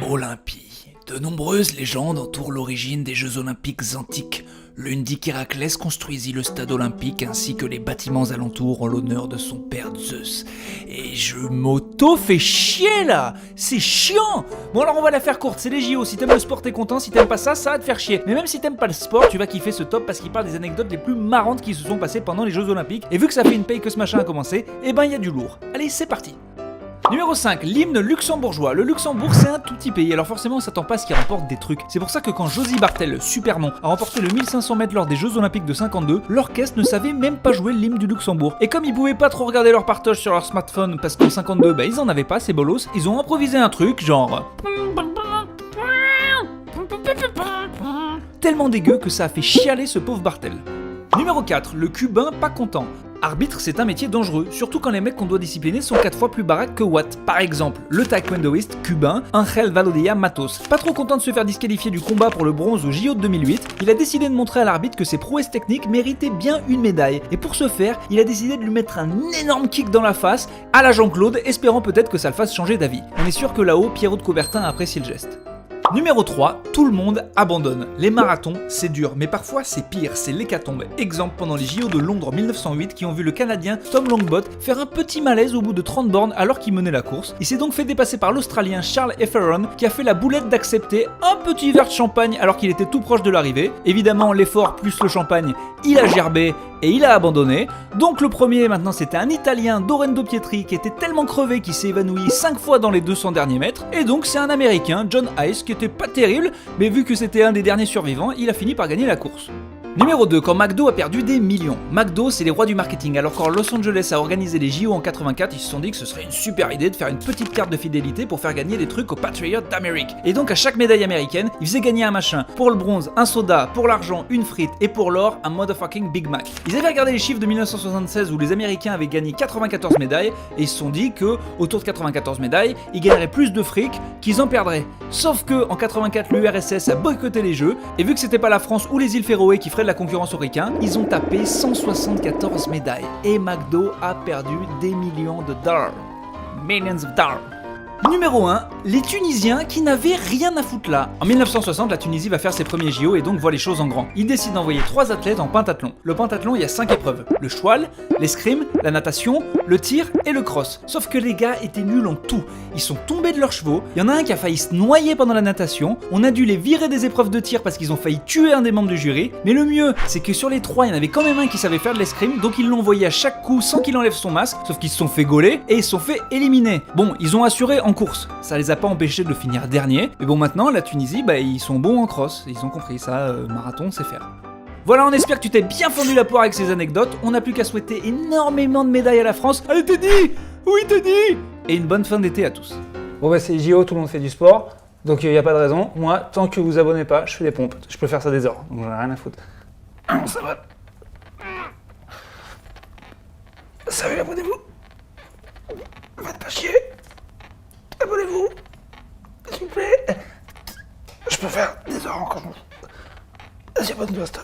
Olympie. De nombreuses légendes entourent l'origine des Jeux Olympiques antiques. L'une dit qu'Héraclès construisit le stade olympique ainsi que les bâtiments alentours en l'honneur de son père Zeus. Et je m'auto-fais chier là. C'est chiant. Bon alors on va la faire courte, c'est les JO. Si t'aimes le sport t'es content, si t'aimes pas ça, ça va te faire chier. Mais même si t'aimes pas le sport, tu vas kiffer ce top parce qu'il parle des anecdotes les plus marrantes qui se sont passées pendant les Jeux Olympiques. Et vu que ça fait une paye que ce machin a commencé, eh ben il y a du lourd. Allez c'est parti. Numéro 5, l'hymne luxembourgeois. Le Luxembourg c'est un tout petit pays, alors forcément on s'attend pas à ce qu'il remporte des trucs. C'est pour ça que quand Josie Bartel, super nom, a remporté le 1500 mètres lors des Jeux Olympiques de 52, l'orchestre ne savait même pas jouer l'hymne du Luxembourg. Et comme ils pouvaient pas trop regarder leur partage sur leur smartphone parce qu'en 52 ils en avaient pas, ces bolos, ils ont improvisé un truc genre... tellement dégueu que ça a fait chialer ce pauvre Bartel. Numéro 4, le cubain pas content. Arbitre, c'est un métier dangereux, surtout quand les mecs qu'on doit discipliner sont 4 fois plus baraques que Watt. Par exemple, le taekwondoïste cubain Ángel Valdivia Matos. Pas trop content de se faire disqualifier du combat pour le bronze au JO de 2008, il a décidé de montrer à l'arbitre que ses prouesses techniques méritaient bien une médaille. Et pour ce faire, il a décidé de lui mettre un énorme kick dans la face, à la Jean-Claude, espérant peut-être que ça le fasse changer d'avis. On est sûr que là-haut, Pierrot de Coubertin a apprécié le geste. Numéro 3, tout le monde abandonne. Les marathons, c'est dur, mais parfois c'est pire, c'est l'hécatombe. Exemple pendant les JO de Londres en 1908 qui ont vu le Canadien Tom Longbot faire un petit malaise au bout de 30 bornes alors qu'il menait la course. Il s'est donc fait dépasser par l'Australien Charles Efferon qui a fait la boulette d'accepter un petit verre de champagne alors qu'il était tout proche de l'arrivée. Évidemment, l'effort plus le champagne, il a gerbé et il a abandonné. Donc le premier maintenant c'était un Italien, Dorendo Pietri, qui était tellement crevé qu'il s'est évanoui 5 fois dans les 200 derniers mètres. Et donc c'est un Américain, John Hayes, qui était pas terrible, mais vu que c'était un des derniers survivants, il a fini par gagner la course. Numéro 2, quand McDo a perdu des millions. McDo, c'est les rois du marketing, alors quand Los Angeles a organisé les JO en 84, ils se sont dit que ce serait une super idée de faire une petite carte de fidélité pour faire gagner des trucs aux Patriots d'Amérique. Et donc à chaque médaille américaine, ils faisaient gagner un machin. Pour le bronze, un soda, pour l'argent, une frite, et pour l'or, un motherfucking Big Mac. Ils avaient regardé les chiffres de 1976 où les Américains avaient gagné 94 médailles, et ils se sont dit que, autour de 94 médailles, ils gagneraient plus de fric qu'ils en perdraient. Sauf que, en 84, l'URSS a boycotté les jeux, et vu que c'était pas la France ou les îles Féroé qui feraient de la concurrence aux ricains, ils ont tapé 174 médailles. Et McDo a perdu des millions de dollars. Millions of dollars. Numéro 1, les Tunisiens qui n'avaient rien à foutre là. En 1960, la Tunisie va faire ses premiers JO et donc voit les choses en grand. Ils décident d'envoyer 3 athlètes en pentathlon. Le pentathlon, il y a 5 épreuves. Le cheval, l'escrime, la natation, le tir et le cross. Sauf que les gars étaient nuls en tout. Ils sont tombés de leurs chevaux, il y en a un qui a failli se noyer pendant la natation, on a dû les virer des épreuves de tir parce qu'ils ont failli tuer un des membres du jury, mais le mieux, c'est que sur les 3, il y en avait quand même un qui savait faire de l'escrime, donc ils l'ont envoyé à chaque coup sans qu'il enlève son masque, sauf qu'ils se sont fait gauler et ils se sont fait éliminer. Bon, ils ont assuré en course, ça les a pas empêchés de finir dernier, mais bon maintenant, la Tunisie, ils sont bons en cross, ils ont compris ça, marathon, c'est faire. Voilà, on espère que tu t'es bien fendu la poire avec ces anecdotes, on n'a plus qu'à souhaiter énormément de médailles à la France. Allez Teddy! Oui Teddy! Et une bonne fin d'été à tous. Bon c'est JO, tout le monde fait du sport, donc il n'y a pas de raison. Moi, tant que vous abonnez pas, je fais des pompes. Je peux faire ça des heures, donc j'en ai rien à foutre. Ça va. Salut, abonnez-vous. Faites pas chier. Abonnez-vous. S'il vous plaît. Je peux faire des heures encore. Vas-y, abonne-toi, stop.